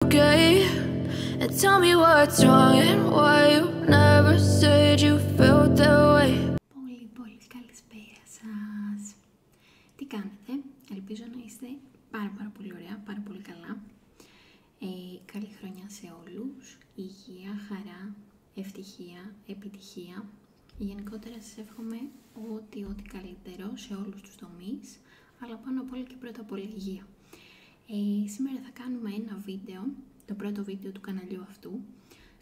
okay? And tell me what's wrong and why you never said you felt that way. Πολύ καλησπέρα σας. Τι κάνετε? Ελπίζω να είστε πάρα πολύ ωραία, πάρα πολύ καλά. Καλή χρονιά σε όλους. Υγεία, χαρά, ευτυχία, επιτυχία. Γενικότερα σας εύχομαι ό,τι καλύτερο σε όλους τους τομείς, αλλά πάνω απ' όλα και πρώτα απ' όλα υγεία. Σήμερα θα κάνουμε ένα βίντεο, το πρώτο βίντεο του καναλιού αυτού.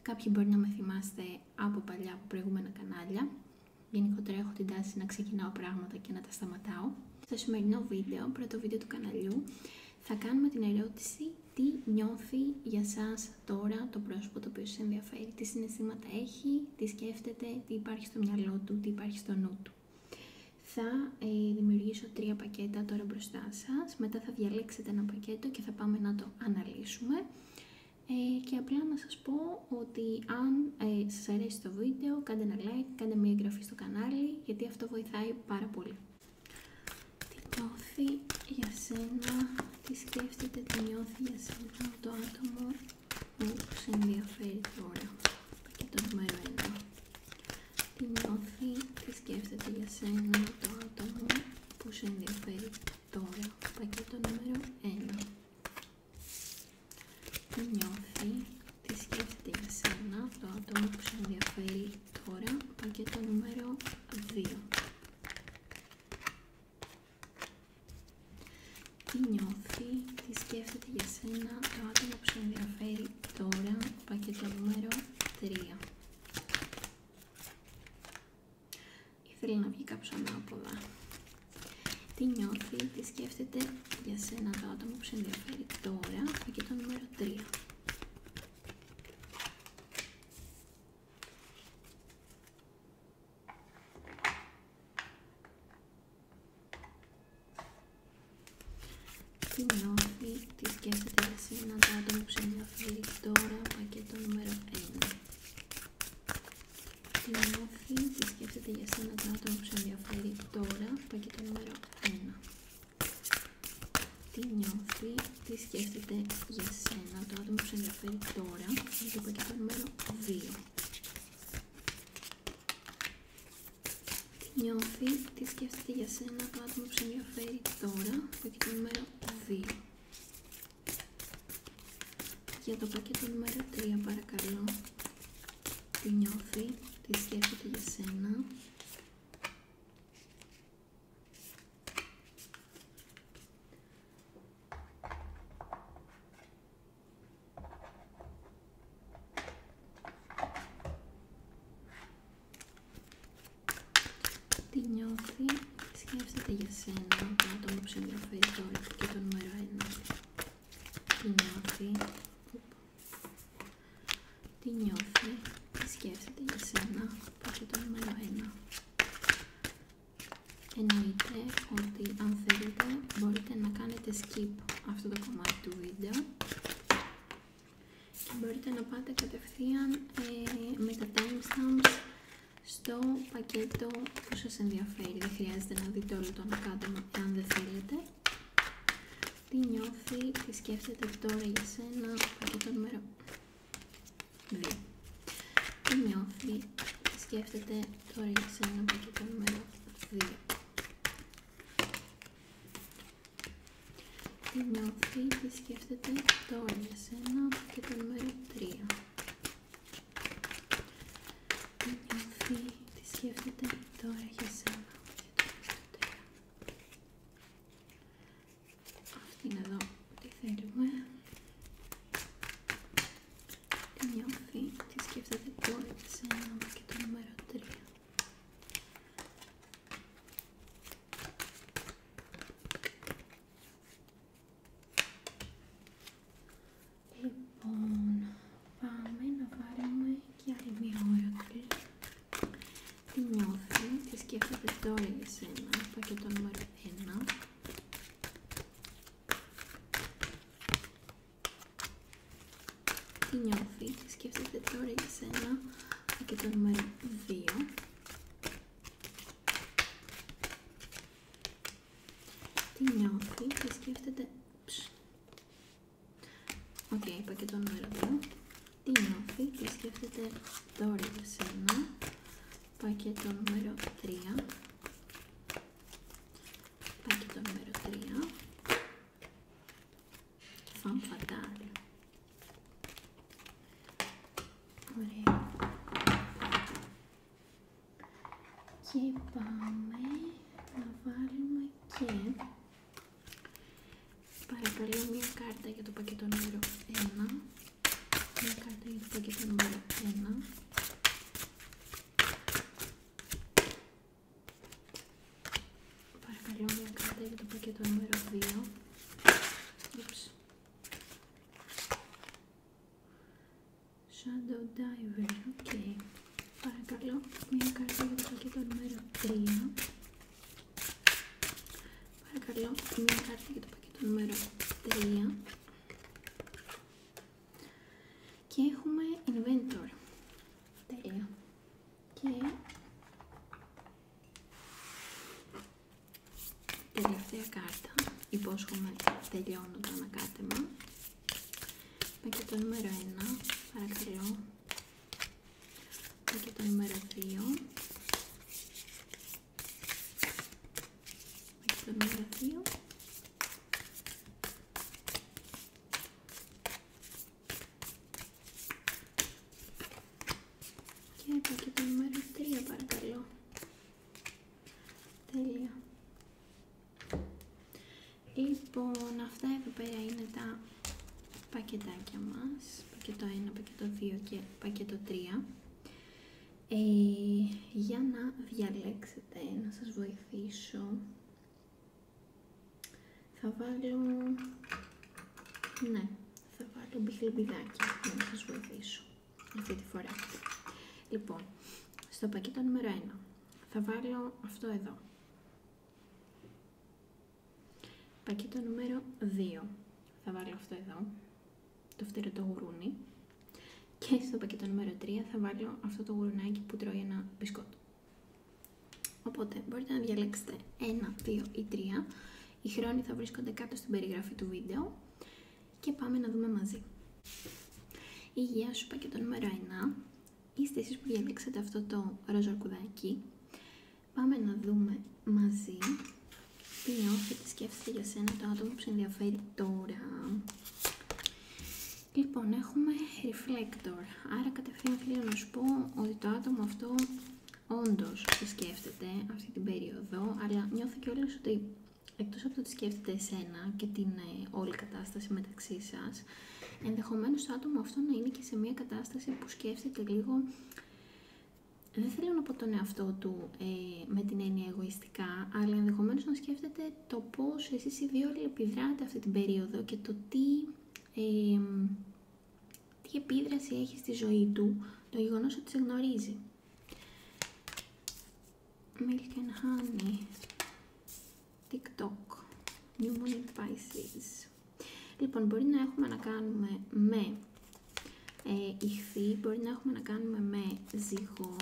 Κάποιοι μπορεί να με θυμάστε από παλιά, από προηγούμενα κανάλια. Γενικότερα έχω την τάση να ξεκινάω πράγματα και να τα σταματάω. Στο σημερινό βίντεο, πρώτο βίντεο του καναλιού, θα κάνουμε την ερώτηση τι νιώθει για σας τώρα το πρόσωπο το οποίο σας ενδιαφέρει, τι συναισθήματα έχει, τι σκέφτεται, τι υπάρχει στο μυαλό του, τι υπάρχει στο νου του. Θα δημιουργήσω 3 πακέτα τώρα μπροστά σας, μετά θα διαλέξετε ένα πακέτο και θα πάμε να το αναλύσουμε. Και απλά να σας πω ότι αν σας αρέσει το βίντεο, κάντε ένα like, κάντε μια εγγραφή στο κανάλι, γιατί αυτό βοηθάει πάρα πολύ. Τι νιώθει για σένα, τι σκέφτεται, τι νιώθει για σένα το άτομο που σε ενδιαφέρει τώρα. Πακέτο νούμερο 1. Τι νιώθει, τι σκέφτεται για σένα το άτομο που σε ενδιαφέρει τώρα. Πακέτο νούμερο 1. Τι νιώθει, τι σκέφτεται για σένα το άτομο που σε ενδιαφέρει τώρα. Πακέτο νούμερο 2. Τι νιώθει, τι σκέφτεται για σένα το άτομο που σε ενδιαφέρει τώρα. Πακέτο νούμερο 3. Ήθελε να βγει κάπως ανάποδα. Τι νιώθει, τι σκέφτεται για σένα το άτομο που σε ενδιαφέρει τώρα. Πακέτο νούμερο 3. Τι νιώθει, τι σκέφτεται για σένα το άτομο που σε ενδιαφέρει τώρα. Πακέτο νούμερο 1. Τι νιώθει, τι σκέφτεται για σένα το άτομο που σε ενδιαφέρει τώρα. Πακέτο νούμερο 1. Τι νιώθει, τι σκέφτεται για σένα το άτομο που σε ενδιαφέρει τώρα. Το πακέτο νούμερο 2. Τι νιώθει, τι σκέφτεται για σένα το άτομο που σε ενδιαφέρει τώρα. Πακέτο νούμερο 2. Για το πακέτο νούμερο 3 παρακαλώ. Τι νιώθει, τι σκέφτεται για σένα. Τι νιώθει, τι σκέφτεται για σένα το άτομο που σε ενδιαφέρει τώρα. Πακέτο νούμερο 1. Τι νιώθει, τι νιώθει, τι σκέφτεται για σένα. Πακέτο νούμερο 1. Εννοείται ότι αν θέλετε μπορείτε να κάνετε skip αυτό το κομμάτι του βίντεο και μπορείτε να πάτε κατευθείαν με τα timestamps στο πακέτο που σας ενδιαφέρει. Δεν χρειάζεται να δείτε όλο το ανακάτεμα αν δεν θέλετε. Τι νιώθει, τι σκέφτεται τώρα για σένα. Πακέτο νούμερο 2. Τι νιώθει, τι σκέφτεται τώρα για σένα. Πακέτο νούμερο 2. Τι νιώθει, τι σκέφτεται τώρα για σένα. Πακέτο νούμερο 3. Τι νιώθει, τι σκέφτεται τώρα για σένα. Αυτή είναι εδώ, τι θέλουμε. Τι νιώθει, τι σκέφτεται τώρα για σένα. Και το νούμερο 3. Λοιπόν, πάμε να βάλουμε και άλλη μία ώρα. Τι νιώθει, τι σκέφτεται τώρα για σένα. Πακέτο νούμερο 1. Τι νιώθει, τι σκέφτεται τώρα για σένα. Πακέτο νούμερο 2. Τι νιώθει, τι σκέφτεται. Οκ, πακέτο νούμερο 2. Τι νιώθει, τι σκέφτεται τώρα για σένα. Πακέτο νούμερο 3. Πακέτο νούμερο 3. Femme fatale. Ωραία. Και πάμε να βάλουμε και παρακαλώ μια κάρτα για το πακέτο νούμερο 1. Μια κάρτα για το πακέτο νούμερο 1. Παρακαλώ μια κάρτα για το πακέτο νούμερο 2. Shadow Diver, ok. Παρακαλώ μια κάρτα για το πακέτο νούμερο 3. Παρακαλώ μια κάρτα για το πακέτο νούμερο 3. Και έχουμε Inventor. Τέλεια. Και τελευταία κάρτα. Υπόσχομαι τελειώνω το ανακάτεμα. Πακέτο νούμερο 1. Παρακαλώ. Πακέτο νούμερο 2. Πακέτο νούμερο 2. Και πακέτο νούμερο 3, παρακαλώ. Τέλεια. Λοιπόν, αυτά εδώ πέρα είναι τα πακετάκια μας. Πακέτο 1, πακέτο 2 και πακέτο 3. Για να διαλέξετε, να σας βοηθήσω, θα βάλω, θα βάλω μπιχλιμπιδάκι για να σας βοηθήσω αυτή τη φορά. Λοιπόν, στο πακέτο νούμερο 1 θα βάλω αυτό εδώ. Πακέτο νούμερο 2 θα βάλω αυτό εδώ, το φτερωτό γουρούνι. Και στο πακέτο νούμερο 3 θα βάλω αυτό το γουρουνάκι που τρώει ένα μπισκότο. Οπότε μπορείτε να διαλέξετε 1, 2 ή 3. Οι χρόνοι θα βρίσκονται κάτω στην περιγραφή του βίντεο. Και πάμε να δούμε μαζί. Υγεία σου, πακέτο νούμερο 1. Είστε εσείς που διαλέξετε αυτό το ροζ αρκουδάκι. Πάμε να δούμε μαζί τι νιώθει, τι σκέφτεται για σένα το άτομο που σε ενδιαφέρει τώρα. Λοιπόν, έχουμε reflector, άρα κατευθείαν θέλω να σου πω ότι το άτομο αυτό όντως σε σκέφτεται αυτή την περίοδο, αλλά νιώθω κιόλας ότι εκτός από το ότι σκέφτεται εσένα και την όλη κατάσταση μεταξύ σας, ενδεχομένως το άτομο αυτό να είναι και σε μια κατάσταση που σκέφτεται λίγο, δεν θέλω να πω τον εαυτό του με την έννοια εγωιστικά, αλλά ενδεχομένως να σκέφτεται το πώς εσείς οι δύο επιδράτε αυτή την περίοδο και το τι επίδραση έχει στη ζωή του το γεγονός ότι σε γνωρίζει. Milk and Honey, TikTok, New Moon in Pisces. Λοιπόν, μπορεί να έχουμε να κάνουμε με ιχθύ, μπορεί να έχουμε να κάνουμε με ζυγό.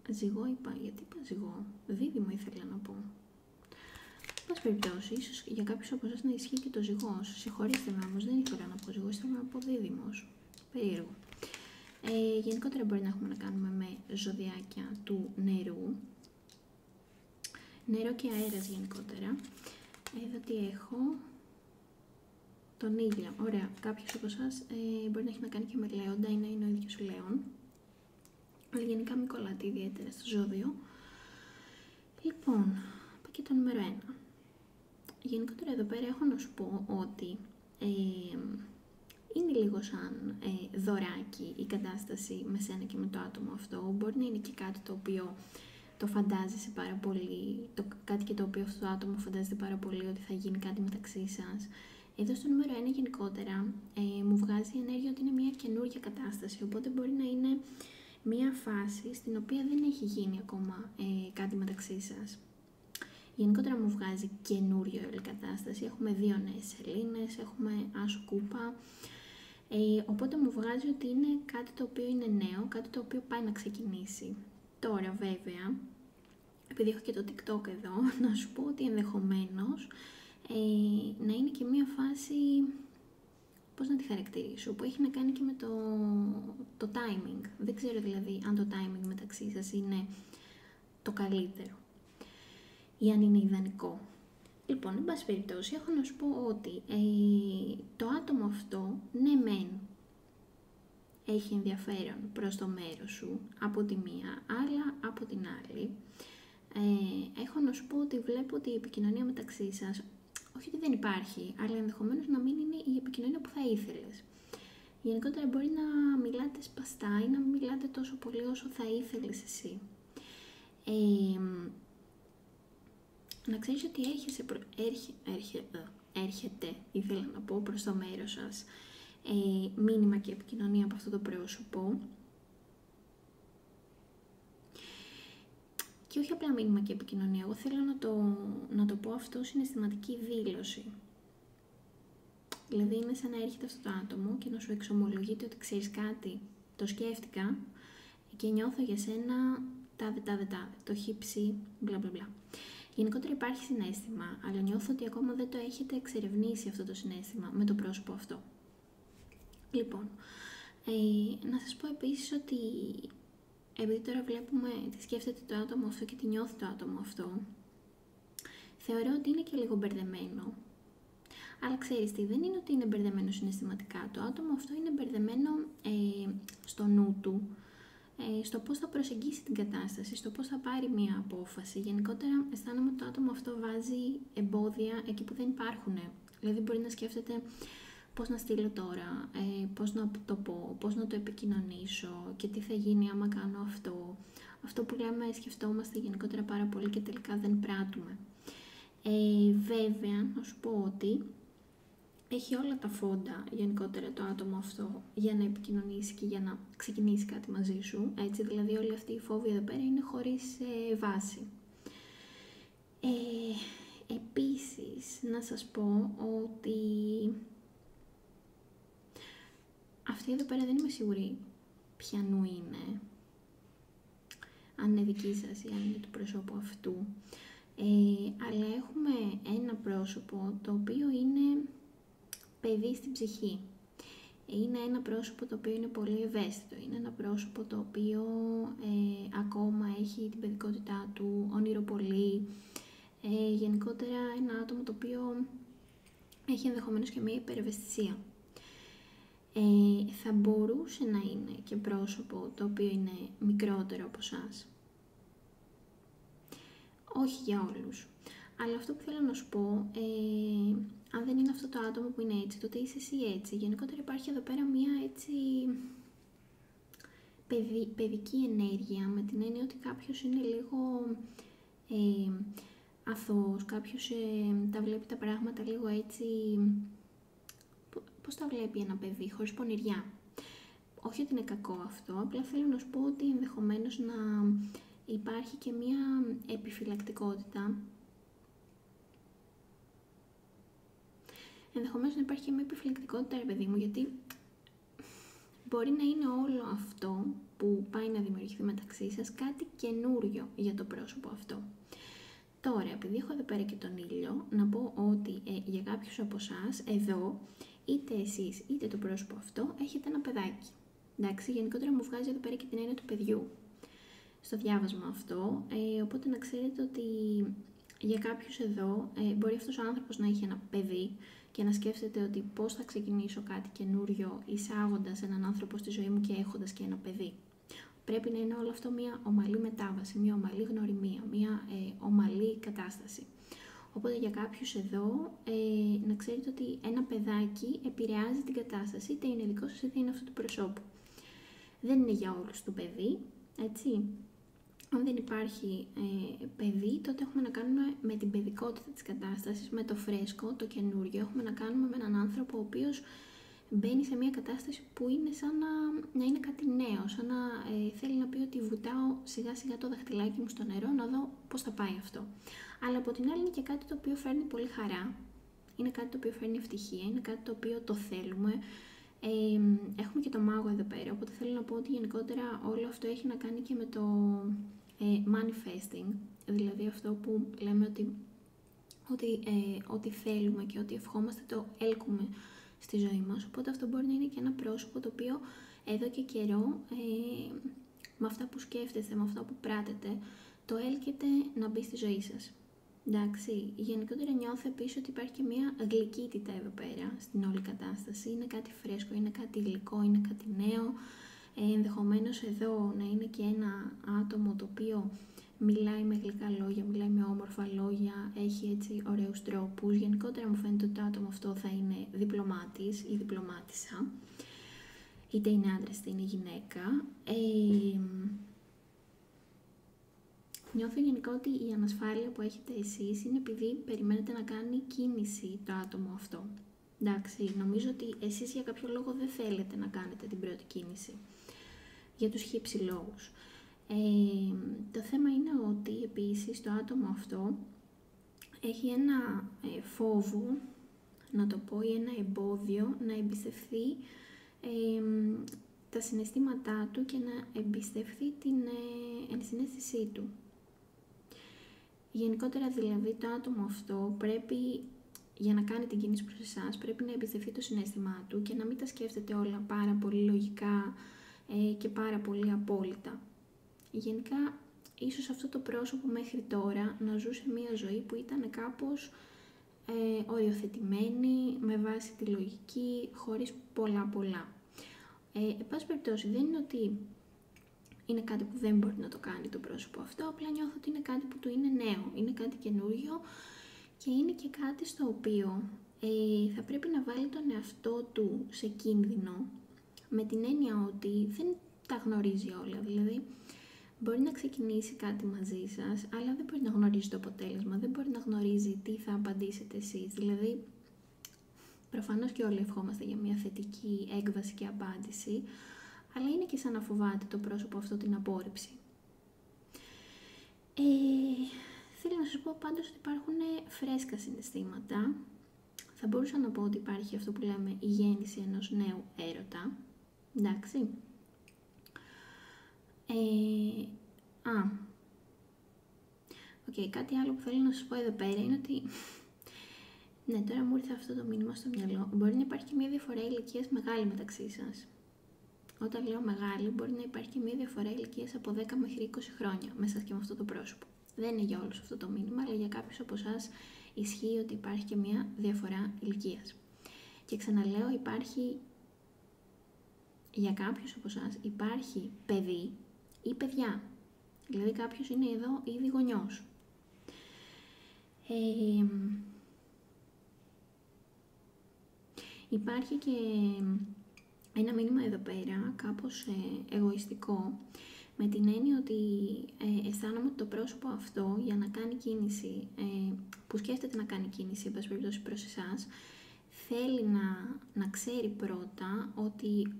Ζυγό είπα, γιατί είπα ζυγό, δίδυμο ήθελα να πω. Πάση περιπτώσει, ίσως για κάποιους από εσάς να ισχύει και το ζυγός. Συγχωρήστε με όμως, δεν ήθελα να πω ζυγός, ήθελα να πω δίδυμος. Περίεργο. Γενικότερα μπορεί να έχουμε να κάνουμε με ζωδιάκια του νερού. Νερό και αέρας γενικότερα. Εδώ τι έχω. Τον ήλιο. Ωραία. Κάποιος από εσάς μπορεί να έχει να κάνει και με λέοντα ή να είναι ο ίδιος λέον. Αλλά γενικά μην κολλάτε ιδιαίτερα στο ζώδιο. Λοιπόν, πακέτο νούμερο 1. Γενικότερα εδώ πέρα έχω να σου πω ότι είναι λίγο σαν δωράκι η κατάσταση με σένα και με το άτομο αυτό. Μπορεί να είναι και κάτι το οποίο το φαντάζεσαι πάρα πολύ, κάτι και το οποίο αυτό το άτομο φαντάζεται πάρα πολύ ότι θα γίνει κάτι μεταξύ σας. Εδώ στο νούμερο 1 γενικότερα μου βγάζει η ενέργεια ότι είναι μια καινούργια κατάσταση, οπότε μπορεί να είναι μια φάση στην οποία δεν έχει γίνει ακόμα κάτι μεταξύ σας. Γενικότερα μου βγάζει καινούριο όλη κατάσταση. Έχουμε 2 νέες σελήνες, έχουμε άσο κούπα. Οπότε μου βγάζει ότι είναι κάτι το οποίο είναι νέο, κάτι το οποίο πάει να ξεκινήσει. Τώρα βέβαια, επειδή έχω και το TikTok εδώ, να σου πω ότι ενδεχομένως να είναι και μία φάση, πώς να τη χαρακτηρίσω, που έχει να κάνει και με το timing. Δεν ξέρω δηλαδή αν το timing μεταξύ σας είναι το καλύτερο ή αν είναι ιδανικό. Λοιπόν, εν πάση περιπτώσει, έχω να σου πω ότι το άτομο αυτό, ναι μεν, έχει ενδιαφέρον προς το μέρος σου από τη μία, αλλά από την άλλη, έχω να σου πω ότι βλέπω ότι η επικοινωνία μεταξύ σας, όχι ότι δεν υπάρχει, αλλά ενδεχομένως να μην είναι η επικοινωνία που θα ήθελες. Γενικότερα μπορεί να μιλάτε σπαστά ή να μην μιλάτε τόσο πολύ όσο θα ήθελες εσύ. Να ξέρεις ότι έρχεται, ήθελα να πω, προς το μέρος σας μήνυμα και επικοινωνία από αυτό το πρόσωπο. Και όχι απλά μήνυμα και επικοινωνία, εγώ θέλω να το πω αυτό συναισθηματική δήλωση. Δηλαδή είναι σαν να έρχεται αυτό το άτομο και να σου εξομολογείται ότι ξέρεις κάτι, το σκέφτηκα και νιώθω για σένα τάδε, το χύψη, μπλα μπλα μπλα. Γενικότερα υπάρχει συναίσθημα, αλλά νιώθω ότι ακόμα δεν το έχετε εξερευνήσει αυτό το συναίσθημα με το πρόσωπο αυτό. Λοιπόν, να σας πω επίσης ότι επειδή τώρα βλέπουμε τι σκέφτεται το άτομο αυτό και τι νιώθει το άτομο αυτό, θεωρώ ότι είναι και λίγο μπερδεμένο. Αλλά ξέρεις τι, δεν είναι ότι είναι μπερδεμένο συναισθηματικά. Το άτομο αυτό είναι μπερδεμένο στο νου του, στο πώς θα προσεγγίσει την κατάσταση, στο πώς θα πάρει μία απόφαση. Γενικότερα αισθάνομαι ότι το άτομο αυτό βάζει εμπόδια εκεί που δεν υπάρχουν. Δηλαδή μπορεί να σκέφτεται πώς να στείλω τώρα, πώς να το πω, πώς να το επικοινωνήσω και τι θα γίνει άμα κάνω αυτό. Αυτό που λέμε σκεφτόμαστε γενικότερα πάρα πολύ και τελικά δεν πράττουμε. Βέβαια, να σου πω ότι έχει όλα τα φόντα γενικότερα το άτομο αυτό για να επικοινωνήσει και για να ξεκινήσει κάτι μαζί σου. Έτσι, δηλαδή όλοι αυτοί οι φόβοι εδώ πέρα είναι χωρίς βάση. Επίσης, να σας πω ότι αυτή εδώ πέρα δεν είμαι σίγουρη ποιανού είναι, αν είναι δική σας ή αν είναι του προσώπου αυτού, αλλά έχουμε ένα πρόσωπο το οποίο είναι παιδί στην ψυχή. Είναι ένα πρόσωπο το οποίο είναι πολύ ευαίσθητο, είναι ένα πρόσωπο το οποίο ακόμα έχει την παιδικότητά του, ονειροπολεί, γενικότερα ένα άτομο το οποίο έχει ενδεχομένως και μια υπερευαισθησία. Θα μπορούσε να είναι και πρόσωπο το οποίο είναι μικρότερο από εσάς. Όχι για όλους. Αλλά αυτό που θέλω να σου πω, αν δεν είναι αυτό το άτομο που είναι έτσι, τότε είσαι εσύ έτσι. Γενικότερα υπάρχει εδώ πέρα μια έτσι παιδική ενέργεια, με την έννοια ότι κάποιος είναι λίγο αθώος, κάποιος τα βλέπει τα πράγματα λίγο έτσι, πώς τα βλέπει ένα παιδί, χωρίς πονηριά. Όχι ότι είναι κακό αυτό, απλά θέλω να σου πω ότι ενδεχομένως να υπάρχει και μια επιφυλακτικότητα. Ενδεχομένως να υπάρχει και μια επιφυλακτικότητα, ρε παιδί μου, γιατί μπορεί να είναι όλο αυτό που πάει να δημιουργηθεί μεταξύ σας κάτι καινούριο για το πρόσωπο αυτό. Τώρα, επειδή έχω εδώ πέρα και τον ήλιο, να πω ότι για κάποιους από εσάς, εδώ, είτε εσείς είτε το πρόσωπο αυτό, έχετε ένα παιδάκι. Εντάξει, γενικότερα μου βγάζει εδώ πέρα και την έννοια του παιδιού στο διάβασμα αυτό, οπότε να ξέρετε ότι για κάποιους εδώ μπορεί αυτός ο άνθρωπος να έχει ένα παιδί και να σκέφτεται ότι πώς θα ξεκινήσω κάτι καινούριο εισάγοντας έναν άνθρωπο στη ζωή μου και έχοντας και ένα παιδί. Πρέπει να είναι όλο αυτό μια ομαλή μετάβαση, μια ομαλή γνωριμία, μια ομαλή κατάσταση. Οπότε για κάποιους εδώ να ξέρετε ότι ένα παιδάκι επηρεάζει την κατάσταση, είτε είναι δικό σας είτε είναι αυτού του προσώπου. Δεν είναι για όλους το παιδί, έτσι. Αν δεν υπάρχει παιδί, τότε έχουμε να κάνουμε με την παιδικότητα της κατάστασης, με το φρέσκο, το καινούριο. Έχουμε να κάνουμε με έναν άνθρωπο ο οποίος μπαίνει σε μια κατάσταση που είναι σαν να είναι κάτι νέο, σαν να θέλει να πει ότι βουτάω σιγά σιγά το δαχτυλάκι μου στο νερό να δω πώς θα πάει αυτό. Αλλά από την άλλη είναι και κάτι το οποίο φέρνει πολύ χαρά, είναι κάτι το οποίο φέρνει ευτυχία, είναι κάτι το οποίο το θέλουμε. Έχουμε και το μάγο εδώ πέρα, οπότε θέλω να πω ότι γενικότερα όλο αυτό έχει να κάνει και με το manifesting, δηλαδή αυτό που λέμε ότι ό,τι θέλουμε και ό,τι ευχόμαστε το έλκουμε στη ζωή μας. Οπότε αυτό μπορεί να είναι και ένα πρόσωπο το οποίο εδώ και καιρό, με αυτά που σκέφτεστε, με αυτά που πράτετε, το έλκετε να μπει στη ζωή σας. Εντάξει, γενικότερα νιώθω επίσης ότι υπάρχει και μια γλυκύτητα εδώ πέρα στην όλη κατάσταση. Είναι κάτι φρέσκο, είναι κάτι γλυκό, είναι κάτι νέο. Ενδεχομένως εδώ να είναι και ένα άτομο το οποίο μιλάει με γλυκά λόγια, μιλάει με όμορφα λόγια, έχει έτσι ωραίους τρόπους. Γενικότερα μου φαίνεται ότι το άτομο αυτό θα είναι διπλωμάτης ή διπλωμάτισσα, είτε είναι άντρας είτε είναι γυναίκα. Νιώθω γενικά ότι η ανασφάλεια που έχετε εσείς είναι επειδή περιμένετε να κάνει κίνηση το άτομο αυτό. Εντάξει, νομίζω ότι εσείς για κάποιο λόγο δεν θέλετε να κάνετε την πρώτη κίνηση. Για τους χύψη λόγους. Το θέμα είναι ότι επίσης το άτομο αυτό έχει ένα φόβο, να το πω, ή ένα εμπόδιο να εμπιστευθεί τα συναισθήματά του και να εμπιστευθεί την ενσυναίσθησή του. Γενικότερα δηλαδή το άτομο αυτό πρέπει, για να κάνει την κίνηση προς εσάς, πρέπει να εμπιστευτεί το συναίσθημά του και να μην τα σκέφτεται όλα πάρα πολύ λογικά και πάρα πολύ απόλυτα. Γενικά, ίσως αυτό το πρόσωπο μέχρι τώρα να ζούσε μια ζωή που ήταν κάπως οριοθετημένη, με βάση τη λογική, χωρίς πολλά. Εν πάση περιπτώσει, δεν είναι ότι είναι κάτι που δεν μπορεί να το κάνει το πρόσωπο αυτό, απλά νιώθω ότι είναι κάτι που του είναι νέο, είναι κάτι καινούριο και είναι και κάτι στο οποίο θα πρέπει να βάλει τον εαυτό του σε κίνδυνο, με την έννοια ότι δεν τα γνωρίζει όλα. Δηλαδή, μπορεί να ξεκινήσει κάτι μαζί σας, αλλά δεν μπορεί να γνωρίζει το αποτέλεσμα, δεν μπορεί να γνωρίζει τι θα απαντήσετε εσείς. Δηλαδή, προφανώς και όλοι ευχόμαστε για μια θετική έκβαση και απάντηση, αλλά είναι και σαν να φοβάται το πρόσωπο αυτό την απόρριψη. Θέλω να σας πω πάντως ότι υπάρχουν φρέσκα συναισθήματα. Θα μπορούσα να πω ότι υπάρχει αυτό που λέμε η γέννηση ενός νέου έρωτα. Εντάξει. Κάτι άλλο που θέλω να σας πω εδώ πέρα είναι ότι ναι, τώρα μου ήρθε αυτό το μήνυμα στο μυαλό. Μπορεί να υπάρχει και μια διαφορά ηλικίας μεγάλη μεταξύ σας. Όταν λέω μεγάλη, μπορεί να υπάρχει και μια διαφορά ηλικίας από 10 μέχρι 20 χρόνια μέσα και με αυτό το πρόσωπο. Δεν είναι για όλους αυτό το μήνυμα, αλλά για κάποιους από εσάς ισχύει ότι υπάρχει και μια διαφορά ηλικίας. Και ξαναλέω, για κάποιους από εσάς υπάρχει παιδί ή παιδιά. Δηλαδή κάποιος είναι εδώ ήδη γονιός. Υπάρχει και ένα μήνυμα εδώ πέρα, κάπως εγωιστικό, με την έννοια ότι αισθάνομαι ότι το πρόσωπο αυτό για να κάνει κίνηση, που σκέφτεται να κάνει κίνηση, εν πάση περιπτώσει προς εσάς, θέλει να ξέρει πρώτα ότι,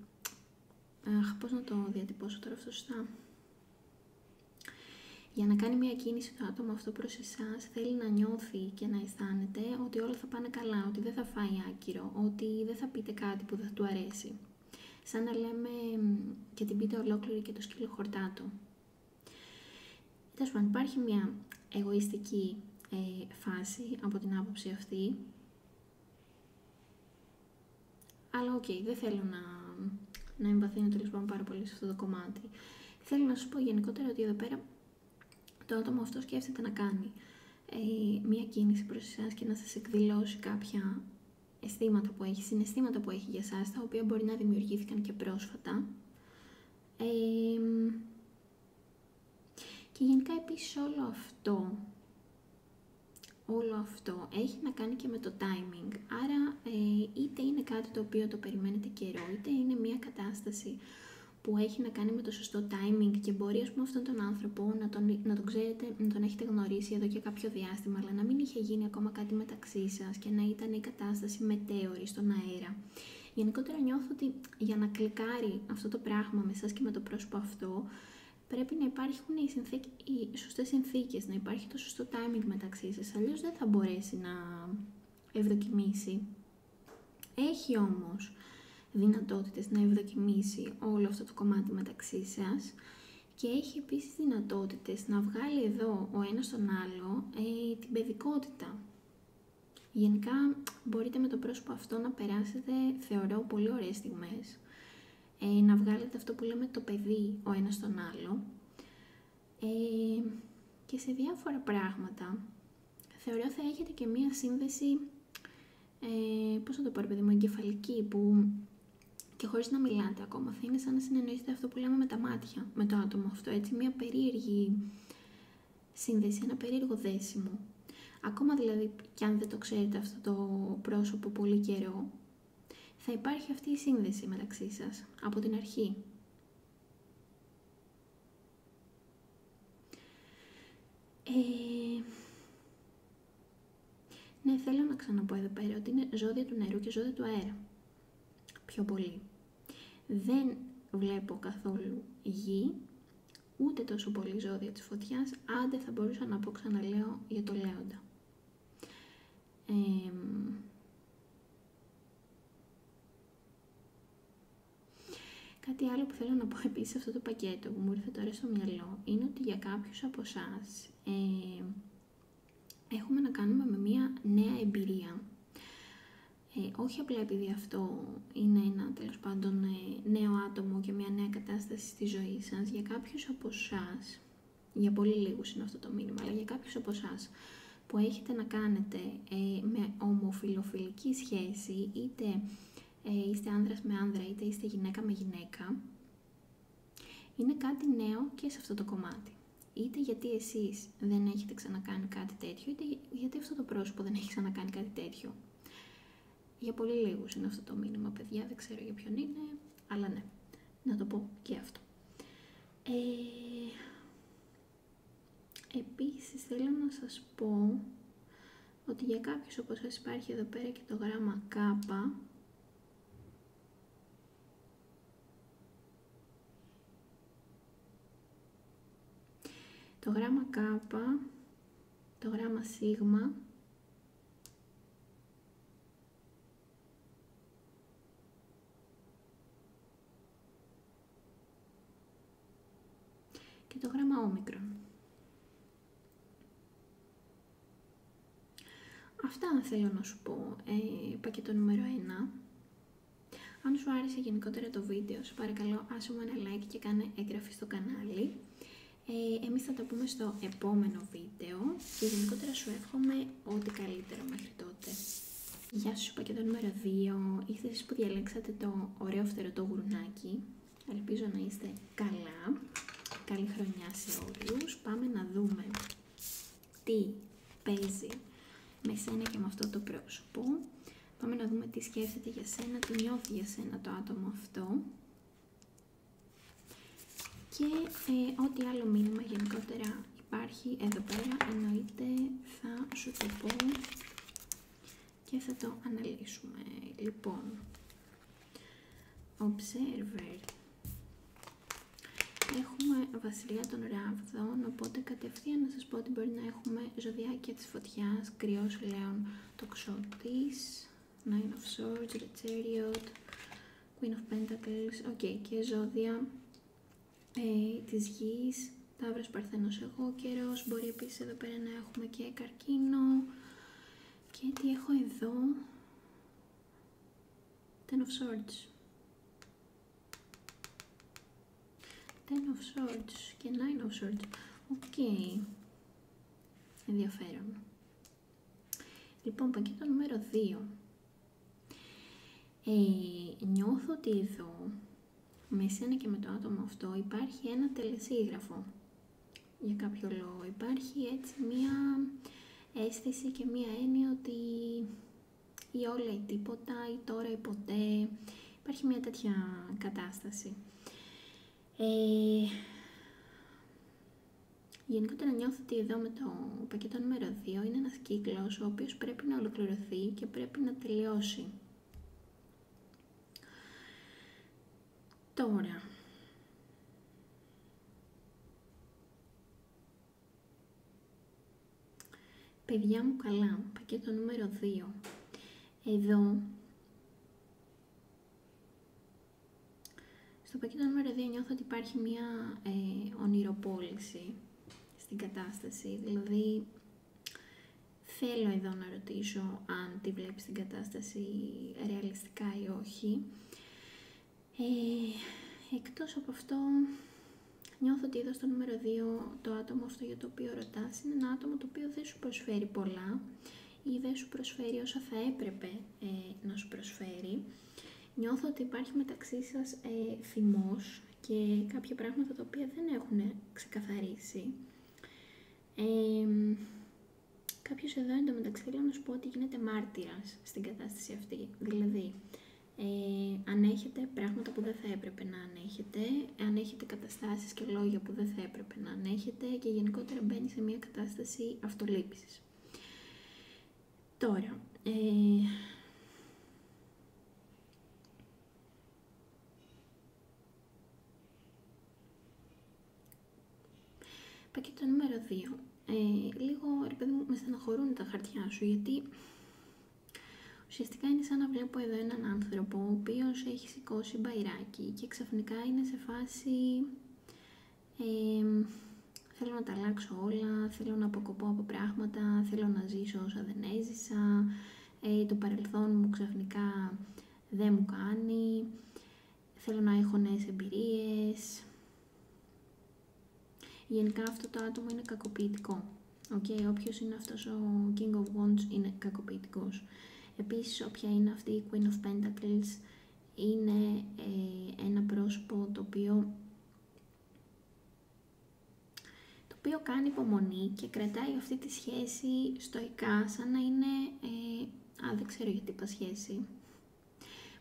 πώς να το διατυπώσω τώρα αυτό σωστά, για να κάνει μια κίνηση το άτομο αυτό προς εσάς, θέλει να νιώθει και να αισθάνεται ότι όλα θα πάνε καλά, ότι δεν θα φάει άκυρο, ότι δεν θα πείτε κάτι που δεν του αρέσει. Σαν να λέμε και την πίτα ολόκληρη και το σκύλο χορτάτο. Τέλος πάντων, υπάρχει μια εγωιστική φάση από την άποψη αυτή. Αλλά δεν θέλω να εμβαθύνω τέλος πάντων πάρα πολύ σε αυτό το κομμάτι. Θέλω να σας πω γενικότερα ότι εδώ πέρα το άτομο αυτό σκέφτεται να κάνει μια κίνηση προς εσάς και να σας εκδηλώσει κάποια αισθήματα που έχει, συναισθήματα που έχει για εσάς, τα οποία μπορεί να δημιουργήθηκαν και πρόσφατα. Και γενικά επίσης όλο αυτό έχει να κάνει και με το timing. Άρα είτε είναι κάτι το οποίο το περιμένετε καιρό, είτε είναι μια κατάσταση που έχει να κάνει με το σωστό timing και μπορεί αυτόν τον άνθρωπο να τον ξέρετε, να τον έχετε γνωρίσει εδώ και κάποιο διάστημα, αλλά να μην είχε γίνει ακόμα κάτι μεταξύ σας και να ήταν η κατάσταση μετέωρη στον αέρα. Γενικότερα νιώθω ότι για να κλικάρει αυτό το πράγμα με εσάς και με το πρόσωπο αυτό, πρέπει να υπάρχουν οι σωστές συνθήκες, να υπάρχει το σωστό timing μεταξύ σας, αλλιώς δεν θα μπορέσει να ευδοκιμήσει. Έχει όμως δυνατότητες να ευδοκιμήσει όλο αυτό το κομμάτι μεταξύ σας και έχει επίσης δυνατότητες να βγάλει εδώ ο ένας τον άλλο την παιδικότητα. Γενικά μπορείτε με το πρόσωπο αυτό να περάσετε, θεωρώ, πολύ ωραίες στιγμές, να βγάλετε αυτό που λέμε το παιδί ο ένας στον άλλο, και σε διάφορα πράγματα θεωρώ θα έχετε και μία σύνδεση, πώς θα το πω ρε παιδί μου, εγκεφαλική, που και χωρίς να μιλάτε ακόμα θα είναι σαν να συνεννοήσετε αυτό που λέμε με τα μάτια με το άτομο αυτό, έτσι, μία περίεργη σύνδεση, ένα περίεργο δέσιμο. Ακόμα δηλαδή κι αν δεν το ξέρετε αυτό το πρόσωπο πολύ καιρό, θα υπάρχει αυτή η σύνδεση μεταξύ σας από την αρχή. Ναι, θέλω να ξαναπώ εδώ πέρα ότι είναι ζώδια του νερού και ζώδια του αέρα. Πιο πολύ. Δεν βλέπω καθόλου γη, ούτε τόσο πολύ ζώδια της φωτιάς, άντε θα μπορούσα να πω, ξαναλέω, για το Λέοντα. Κάτι άλλο που θέλω να πω επίσης σε αυτό το πακέτο που μου ήρθε τώρα στο μυαλό είναι ότι για κάποιους από εσάς έχουμε να κάνουμε με μια νέα εμπειρία. Όχι απλά επειδή αυτό είναι ένα τέλος πάντων νέο άτομο και μια νέα κατάσταση στη ζωή σας. Για κάποιους από εσάς, για πολύ λίγους είναι αυτό το μήνυμα, αλλά για κάποιους από εσάς που έχετε να κάνετε με ομοφιλοφιλική σχέση, είτε είστε άνδρας με άνδρα, είτε είστε γυναίκα με γυναίκα, είναι κάτι νέο και σε αυτό το κομμάτι. Είτε γιατί εσείς δεν έχετε ξανακάνει κάτι τέτοιο, είτε γιατί αυτό το πρόσωπο δεν έχει ξανακάνει κάτι τέτοιο. Για πολύ λίγους είναι αυτό το μήνυμα, παιδιά, δεν ξέρω για ποιον είναι, αλλά ναι, να το πω και αυτό. Επίσης θέλω να σας πω ότι για κάποιους όπως σας υπάρχει εδώ πέρα και το γράμμα K. Το γράμμα K, το γράμμα Σ και το γράμμα όμικρον. Αυτά θέλω να σου πω, πακέτο νούμερο 1. Αν σου άρεσε γενικότερα το βίντεο, σου παρακαλώ άσε μου ένα like και κάνε εγγραφή στο κανάλι. Εμείς θα τα πούμε στο επόμενο βίντεο και γενικότερα σου εύχομαι ό,τι καλύτερο μέχρι τότε. Γεια σου, πακέτο νούμερο 2. Είστε εσείς που διαλέξατε το ωραίο φτερωτό γουρνάκι. Ελπίζω να είστε καλά. Καλή χρονιά σε όλους. Πάμε να δούμε τι παίζει με σένα και με αυτό το πρόσωπο. Πάμε να δούμε τι σκέφτεται για σένα, τι νιώθει για σένα το άτομο αυτό. Και ό,τι άλλο μήνυμα γενικότερα υπάρχει εδώ πέρα, εννοείται θα σου το πω και θα το αναλύσουμε. Λοιπόν, Observer. Έχουμε βασιλιά των ράβδων, οπότε κατευθείαν να σας πω ότι μπορεί να έχουμε ζωδιάκια της φωτιάς, κρυός λέων, τοξότης, Nine of Swords, The Chariot, Queen of Pentacles, και ζώδια της γης, Ταύρος, Παρθένος, εγώ καιρός. Μπορεί επίσης εδώ πέρα να έχουμε και καρκίνο. Και τι έχω εδώ, Ten of Swords, Ten of Swords και Nine of Swords. Ενδιαφέρον. Λοιπόν, πακέτο νούμερο 2. Νιώθω ότι εδώ με σένα και με το άτομο αυτό υπάρχει ένα τελεσίγραφο. Για κάποιο λόγο υπάρχει έτσι μία αίσθηση και μία έννοια ότι ή όλα ή τίποτα ή τώρα ή ποτέ. Υπάρχει μία τέτοια κατάσταση. Γενικότερα νιώθω ότι εδώ με το πακέτο νούμερο 2 είναι ένας κύκλος ο οποίος πρέπει να ολοκληρωθεί και πρέπει να τελειώσει. Τώρα, παιδιά μου καλά, πακέτο νούμερο 2. Εδώ, στο πακέτο νούμερο 2 νιώθω ότι υπάρχει μια ονειροπόληση στην κατάσταση, δηλαδή θέλω εδώ να ρωτήσω αν τη βλέπεις την κατάσταση ρεαλιστικά ή όχι. Εκτός από αυτό, νιώθω ότι εδώ στο νούμερο 2 το άτομο αυτό για το οποίο ρωτάς είναι ένα άτομο το οποίο δεν σου προσφέρει πολλά ή δεν σου προσφέρει όσα θα έπρεπε να σου προσφέρει. Νιώθω ότι υπάρχει μεταξύ σας θυμός και κάποια πράγματα τα οποία δεν έχουν ξεκαθαρίσει. Κάποιος εδώ εντωμεταξύ θέλω να σου πω ότι γίνεται μάρτυρας στην κατάσταση αυτή. Δηλαδή, ανέχετε πράγματα που δεν θα έπρεπε να ανέχετε, ανέχετε καταστάσεις και λόγια που δεν θα έπρεπε να ανέχετε και γενικότερα μπαίνει σε μια κατάσταση αυτολύπησης. Τώρα, πακέτο νούμερο 2. Λίγο, ρε παιδί μου, με στεναχωρούν τα χαρτιά σου, γιατί ουσιαστικά είναι σαν να βλέπω εδώ έναν άνθρωπο ο οποίος έχει σηκώσει μπαϊράκι και ξαφνικά είναι σε φάση θέλω να τα αλλάξω όλα, θέλω να αποκοπώ από πράγματα, θέλω να ζήσω όσα δεν έζησα, το παρελθόν μου ξαφνικά δεν μου κάνει, θέλω να έχω νέες εμπειρίες. Γενικά αυτό το άτομο είναι κακοποιητικό. Όποιος είναι αυτός ο King of Wands είναι κακοποιητικός. Επίσης, όποια είναι αυτή η Queen of Pentacles είναι ένα πρόσωπο το οποίο κάνει υπομονή και κρατάει αυτή τη σχέση στοικά, σαν να είναι, δεν ξέρω γιατί είπα σχέση.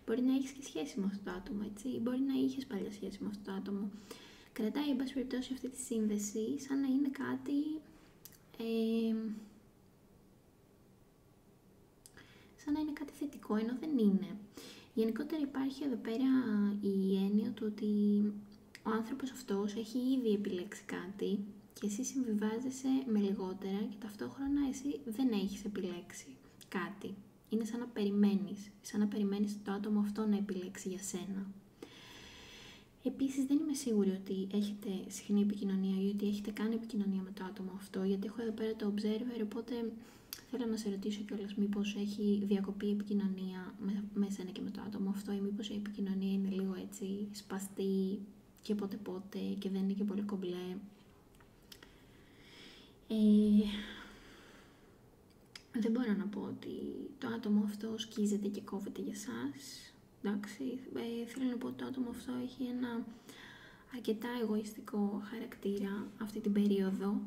Μπορεί να έχεις και σχέση με αυτό το άτομο, έτσι, ή μπορεί να είχες παλιά σχέση με αυτό το άτομο. Κρατάει, εν πάση περιπτώσει, αυτή τη σύνδεση, σαν να είναι κάτι, σαν να είναι κάτι θετικό, ενώ δεν είναι. Γενικότερα υπάρχει εδώ πέρα η έννοια του ότι ο άνθρωπος αυτός έχει ήδη επιλέξει κάτι και εσύ συμβιβάζεσαι με λιγότερα και ταυτόχρονα εσύ δεν έχεις επιλέξει κάτι. Είναι σαν να περιμένεις το άτομο αυτό να επιλέξει για σένα. Επίσης δεν είμαι σίγουρη ότι έχετε συχνή επικοινωνία ή ότι έχετε κάνει επικοινωνία με το άτομο αυτό, γιατί έχω εδώ πέρα το observer, οπότε θέλω να σε ρωτήσω κιόλας μήπως έχει διακοπεί η επικοινωνία με εσένα και με το άτομο αυτό, ή μήπως η επικοινωνία είναι λίγο έτσι σπαστή και πότε και δεν είναι και πολύ κομπλέ. Δεν μπορώ να πω ότι το άτομο αυτό σκίζεται και κόβεται για σας. Εντάξει, θέλω να πω ότι το άτομο αυτό έχει ένα αρκετά εγωιστικό χαρακτήρα αυτή την περίοδο.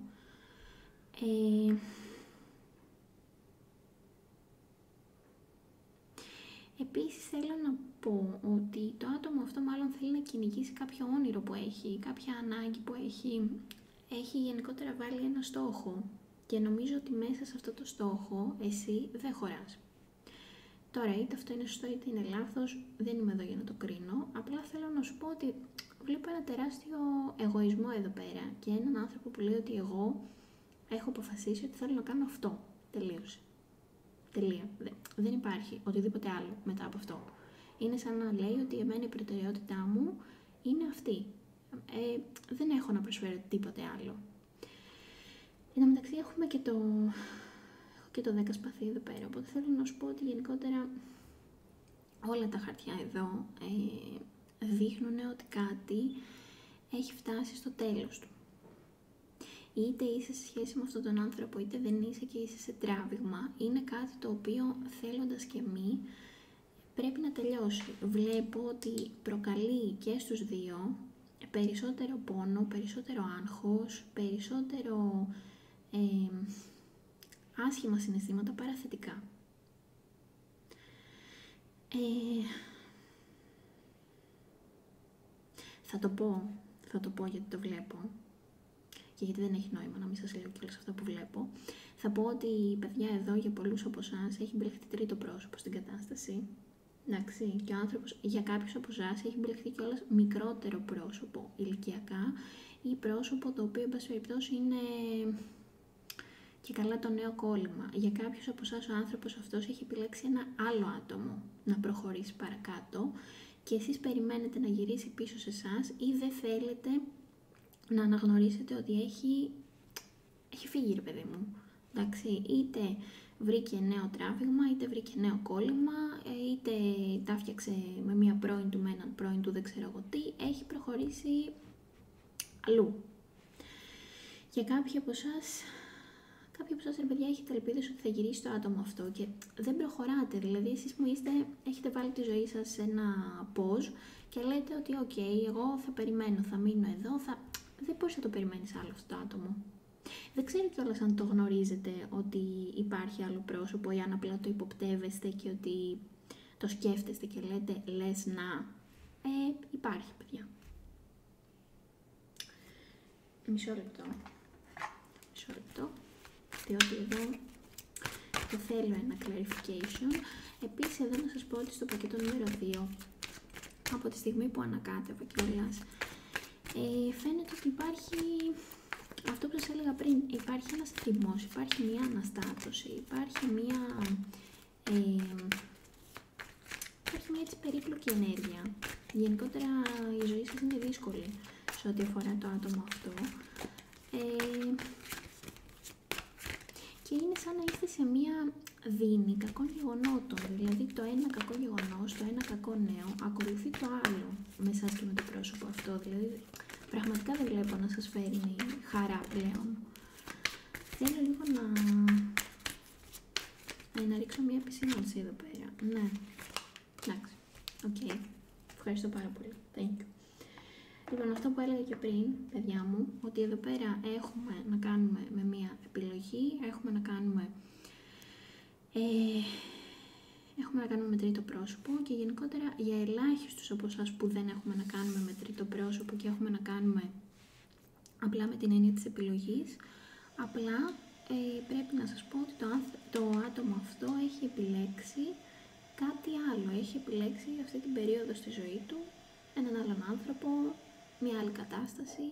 Επίσης θέλω να πω ότι το άτομο αυτό μάλλον θέλει να κυνηγήσει κάποιο όνειρο που έχει, κάποια ανάγκη που έχει γενικότερα βάλει ένα στόχο και νομίζω ότι μέσα σε αυτό το στόχο εσύ δεν χωράς. Τώρα, είτε αυτό είναι σωστό είτε είναι λάθος, δεν είμαι εδώ για να το κρίνω, απλά θέλω να σου πω ότι βλέπω ένα τεράστιο εγωισμό εδώ πέρα και έναν άνθρωπο που λέει ότι εγώ έχω αποφασίσει ότι θέλω να κάνω αυτό. Τελείωσε. Τελεία. Δεν υπάρχει οτιδήποτε άλλο μετά από αυτό. Είναι σαν να λέει ότι εμένα η προτεραιότητά μου είναι αυτή. Δεν έχω να προσφέρω τίποτε άλλο. Εν τω μεταξύ έχουμε και το 10 σπαθί εδώ πέρα, οπότε θέλω να σου πω ότι γενικότερα όλα τα χαρτιά εδώ δείχνουν ότι κάτι έχει φτάσει στο τέλος του. Είτε είσαι σε σχέση με αυτόν τον άνθρωπο, είτε δεν είσαι και είσαι σε τράβηγμα, είναι κάτι το οποίο θέλοντας και μη πρέπει να τελειώσει. Βλέπω ότι προκαλεί και στους δύο περισσότερο πόνο, περισσότερο άγχος, περισσότερο άσχημα συναισθήματα παρά θετικά. Θα το πω γιατί το βλέπω και γιατί δεν έχει νόημα να μην σας λέω κιόλας αυτά που βλέπω. Θα πω ότι, παιδιά, εδώ για πολλούς από εσάς έχει μπλεχτεί τρίτο πρόσωπο στην κατάσταση. Εντάξει, και ο άνθρωπος για κάποιους από εσάς έχει μπλεχτεί κιόλας μικρότερο πρόσωπο ηλικιακά ή πρόσωπο το οποίο, εν πάση περιπτώσει, είναι και καλά το νέο κόλλημα. Για κάποιους από εσάς ο άνθρωπος αυτός έχει επιλέξει ένα άλλο άτομο να προχωρήσει παρακάτω και εσείς περιμένετε να γυρίσει πίσω σε εσάς ή δεν θέλετε να αναγνωρίσετε ότι έχει φύγει, ρε παιδί μου. Εντάξει, είτε βρήκε νέο τράβηγμα, είτε βρήκε νέο κόλλημα, είτε τα φτιάξε με μία πρώην του, με έναν πρώην του, δεν ξέρω εγώ τι, έχει προχωρήσει αλλού. Για κάποιοι από εσάς, ρε παιδιά, έχετε ελπίδες ότι θα γυρίσει το άτομο αυτό και δεν προχωράτε. Δηλαδή, εσείς που έχετε βάλει τη ζωή σας σε ένα pause και λέτε ότι «οκ, εγώ θα περιμένω, θα μείνω εδώ, δεν μπορείς να το περιμένεις άλλο αυτό το άτομο». Δεν ξέρω κιόλας αν το γνωρίζετε ότι υπάρχει άλλο πρόσωπο ή αν απλά το υποπτεύεστε και ότι το σκέφτεστε και λέτε «λες να». Υπάρχει, παιδιά. Μισό λεπτό, διότι εδώ το θέλω ένα clarification. Επίσης εδώ να σας πω ότι στο πακέτο νούμερο 2, από τη στιγμή που ανακάτευα κιόλας, φαίνεται ότι υπάρχει αυτό που σας έλεγα πριν, υπάρχει ένας θυμός, υπάρχει μια αναστάτωση, υπάρχει μια έτσι περίπλοκη ενέργεια. Γενικότερα η ζωή σας είναι δύσκολη σε ό,τι αφορά το άτομο αυτό. Και είναι σαν να είστε σε μία δίνη κακών γεγονότων. Δηλαδή το ένα κακό γεγονός, το ένα κακό νέο, ακολουθεί το άλλο με εσάς και με το πρόσωπο αυτό. Δηλαδή πραγματικά δεν βλέπω να σας φέρνει χαρά πλέον. Θέλω λίγο να ρίξω μία επισήμανση εδώ πέρα. Ναι, εντάξει, οκ. Ευχαριστώ πάρα πολύ. Thank you. Λοιπόν, αυτό που έλεγα και πριν, παιδιά μου, ότι εδώ πέρα έχουμε να κάνουμε με μία επιλογή, έχουμε να κάνουμε με τρίτο πρόσωπο και γενικότερα για ελάχιστους από εσάς που δεν έχουμε να κάνουμε με τρίτο πρόσωπο και έχουμε να κάνουμε απλά με την έννοια της επιλογής, απλά πρέπει να σας πω ότι το άτομο αυτό έχει επιλέξει κάτι άλλο, έχει επιλέξει αυτή την περίοδο στη ζωή του έναν άλλον άνθρωπο, μια άλλη κατάσταση.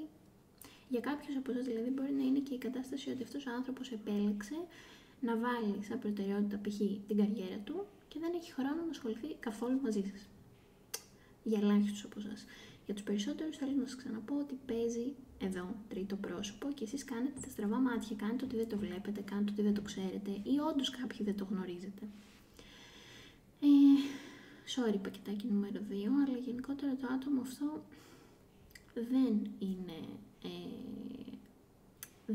Για κάποιους από εσάς δηλαδή μπορεί να είναι και η κατάσταση ότι αυτός ο άνθρωπος επέλεξε να βάλει σαν προτεραιότητα π.χ. την καριέρα του και δεν έχει χρόνο να ασχοληθεί καθόλου μαζί σας. Για ελάχιστους από εσάς. Για τους περισσότερους θέλω να σας ξαναπώ ότι παίζει εδώ τρίτο πρόσωπο και εσείς κάνετε τα στραβά μάτια, κάνετε ότι δεν το βλέπετε, κάνετε ότι δεν το ξέρετε ή όντως κάποιοι δεν το γνωρίζετε. Sorry, πακετάκι νούμερο 2, αλλά γενικότερα το άτομο αυτό δεν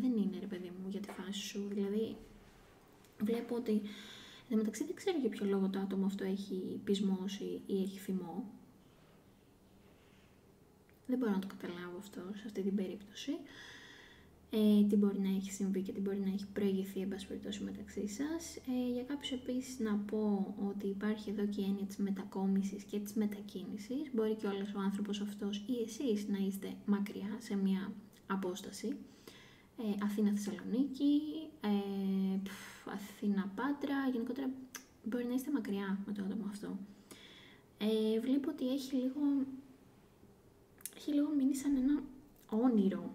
είναι ρε παιδί μου για τη φάση σου. Δηλαδή βλέπω ότι εν μεταξύ δεν ξέρω για ποιο λόγο το άτομο αυτό έχει πεισμώσει ή έχει θυμό. Δεν μπορώ να το καταλάβω αυτό σε αυτή την περίπτωση. Τι μπορεί να έχει συμβεί και τι μπορεί να έχει προηγηθεί εν πάση περιπτώσει μεταξύ σας. Για κάποιους επίσης να πω ότι υπάρχει εδώ και η έννοια της μετακόμισης και της μετακίνησης. Μπορεί και όλος ο άνθρωπος αυτός ή εσείς να είστε μακριά σε μια απόσταση. Αθήνα-Θεσσαλονίκη, Αθήνα-Πάτρα, γενικότερα μπορεί να είστε μακριά με το άτομο αυτό. Βλέπω ότι έχει λίγο μείνει σαν ένα όνειρο,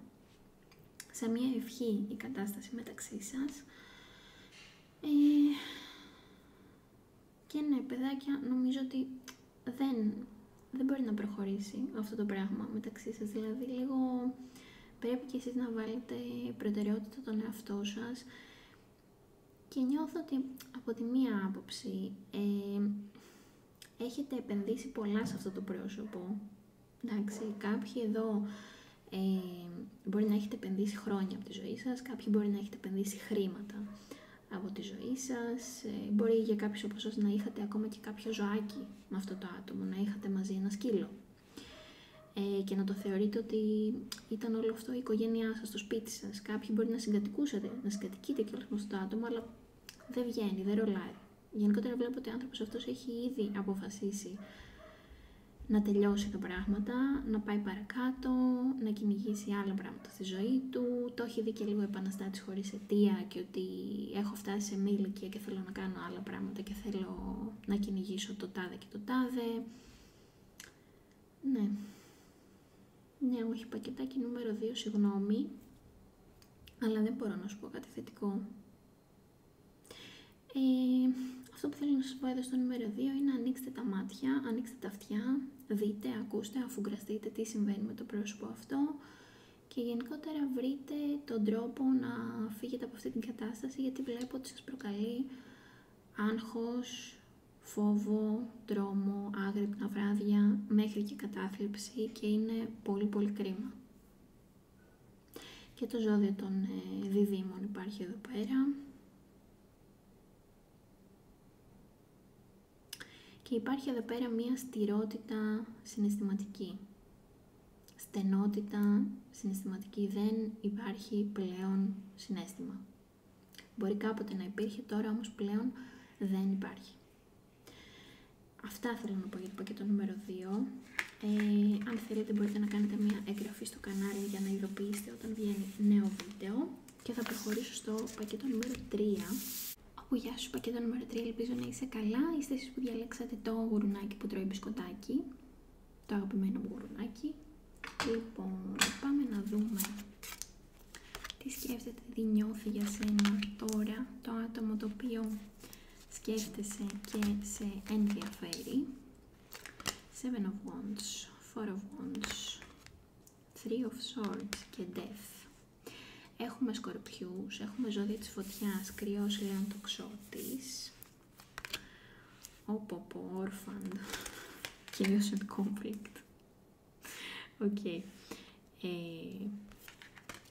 σαν μια ευχή η κατάσταση μεταξύ σας. Και ναι, παιδάκια, νομίζω ότι δεν μπορεί να προχωρήσει αυτό το πράγμα μεταξύ σας. Δηλαδή, λίγο πρέπει και εσείς να βάλετε προτεραιότητα τον εαυτό σας. Και νιώθω ότι από τη μία άποψη έχετε επενδύσει πολλά σε αυτό το πρόσωπο. Εντάξει, κάποιοι εδώ μπορεί να έχετε επενδύσει χρόνια από τη ζωή σας, κάποιοι μπορεί να έχετε επενδύσει χρήματα από τη ζωή σας, μπορεί για κάποιους από εσάς να είχατε ακόμα και κάποιο ζωάκι με αυτό το άτομο, να είχατε μαζί ένα σκύλο και να το θεωρείτε ότι ήταν όλο αυτό η οικογένειά σας, το σπίτι σας. Κάποιοι μπορεί να συγκατοικείτε κιόλας με αυτό το άτομο, αλλά δεν βγαίνει, δεν ρολάρει. Γενικότερα βλέπω ότι ο άνθρωπος αυτός έχει ήδη αποφασίσει να τελειώσει τα πράγματα, να πάει παρακάτω, να κυνηγήσει άλλα πράγματα στη ζωή του. Το έχει δει και λίγο επαναστάτης χωρίς αιτία και ότι έχω φτάσει σε μια ηλικία και θέλω να κάνω άλλα πράγματα και θέλω να κυνηγήσω το τάδε και το τάδε. Ναι, όχι, πακετάκι νούμερο 2, συγγνώμη, αλλά δεν μπορώ να σου πω κάτι θετικό. Αυτό που θέλω να σας πω εδώ στο νούμερο 2 είναι ανοίξτε τα μάτια, ανοίξτε τα αυτιά, δείτε, ακούστε, αφουγκραστείτε τι συμβαίνει με το πρόσωπο αυτό και γενικότερα βρείτε τον τρόπο να φύγετε από αυτή την κατάσταση, γιατί βλέπω ότι σας προκαλεί άγχος, φόβο, τρόμο, άγρυπνα βράδια, μέχρι και κατάθλιψη και είναι πολύ πολύ κρίμα. Και το ζώδιο των διδύμων υπάρχει εδώ πέρα. Και υπάρχει εδώ πέρα μία στηρότητα συναισθηματική. Στενότητα συναισθηματική, δεν υπάρχει πλέον συναίσθημα. Μπορεί κάποτε να υπήρχε, τώρα όμως πλέον δεν υπάρχει. Αυτά θέλω να πω για το πακέτο νούμερο 2. Αν θέλετε μπορείτε να κάνετε μια εγγραφή στο κανάλι για να ειδοποιήσετε όταν βγαίνει νέο βίντεο. Και θα προχωρήσω στο πακέτο νούμερο 3. Όπου γεια σου, πακέτο νούμερο 3, ελπίζω να είσαι καλά. Είστε εσείς που διαλέξατε το γουρουνάκι που τρώει μπισκοτάκι. Το αγαπημένο μου γουρουνάκι. Λοιπόν, πάμε να δούμε τι σκέφτεται, τι νιώθει για σένα τώρα το άτομο το οποίο σκέφτεσαι και σε ενδιαφέρει. 7 of Wands, 4 of Wands, 3 of Swords και Death. Έχουμε σκορπιούς, έχουμε ζώδια της φωτιάς, κρυός, λέων, τοξότης. Orphan, κυρίως in conflict. Okay.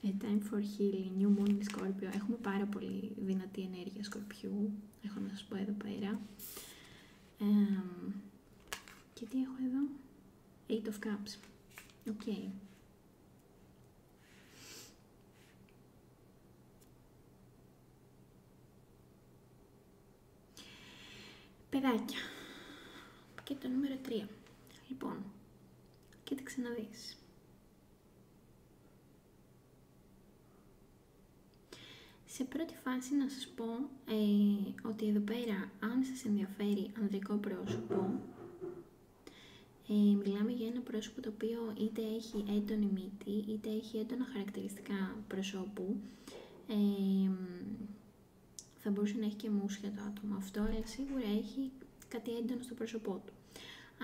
A time for healing, new moon in Scorpio. Έχουμε πάρα πολύ δυνατή ενέργεια σκορπιού. Έχω να σας πω εδώ πέρα. Και τι έχω εδώ? 8 of Cups. Okay. Παιδάκια. Και το νούμερο 3. Λοιπόν, κοίταξε να δεις. Σε πρώτη φάση να σας πω ότι εδώ πέρα, αν σας ενδιαφέρει ανδρικό πρόσωπο, μιλάμε για ένα πρόσωπο το οποίο είτε έχει έντονη μύτη, είτε έχει έντονα χαρακτηριστικά προσώπου. Θα μπορούσε να έχει και μουσια το άτομο αυτό, αλλά σίγουρα έχει κάτι έντονο στο πρόσωπό του.